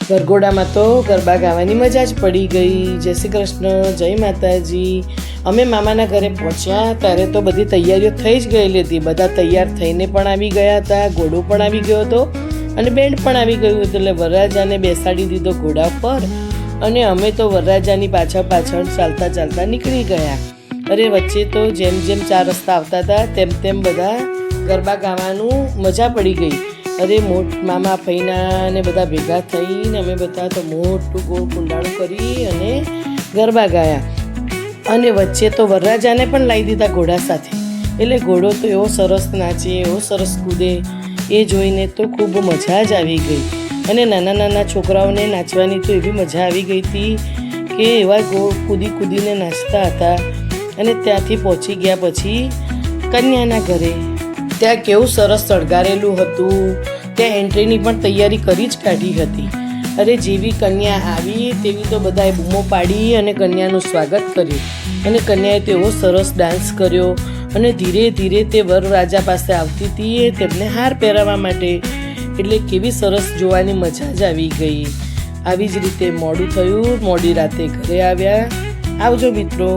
ગરગોડામાં તો ગરબા ગાવાની મજા જ પડી ગઈ. જય શ્રી કૃષ્ણ, જય માતાજી. અમે મામાના ઘરે પહોંચ્યા ત્યારે તો બધી તૈયારીઓ થઈ જ ગયેલી હતી. બધા તૈયાર થઈને પણ આવી ગયા હતા, ઘોડો પણ આવી ગયો હતો અને બેન્ડ પણ આવી ગયું હતું. એટલે વરરાજાને બેસાડી દીધો ઘોડા પર અને અમે તો વરરાજાની પાછળ ચાલતા ચાલતા નીકળી ગયા. અરે વચ્ચે તો જેમ જેમ 4 રસ્તા આવતા હતા તેમ તેમ બધા ગરબા ગાવાનું મજા પડી ગઈ. અરે મામા ફઈના ને બધા ભેગા થઈને અમે બધા તો મોટું ગોળ કુંડાળું કરી અને ગરબા ગાયા. અને વચ્ચે તો વરરાજાને પણ લાવી દીધા ઘોડા સાથે. એટલે ઘોડો તો એવો સરસ નાચે, એવો સરસ કૂદે, એ જોઈને તો ખૂબ મજા જ આવી ગઈ. અને નાના નાના છોકરાઓને નાચવાની તો એવી મજા આવી ગઈ હતી કે એવા કૂદી કૂદીને નાચતા હતા. અને ત્યાંથી પહોંચી ગયા પછી કન્યાના ઘરે. ત્યાં કેવું સરસ શણગારેલું હતું. ત્યાં એન્ટ્રીની પણ તૈયારી કરી જ કાઢી હતી. અરે જેવી કન્યા આવી તેવી તો બધાએ બૂમો પાડી અને કન્યાનું સ્વાગત કર્યું. અને કન્યાએ તેવો સરસ ડાન્સ કર્યો અને ધીરે ધીરે તે વરરાજા પાસે આવતી હતી તેમને હાર પહેરાવવા માટે. એટલે કેવી સરસ જોવાની મજા જ આવી ગઈ. આવી જ રીતે મોડું થયું, મોડી રાતે ઘરે આવ્યા. આવજો મિત્રો.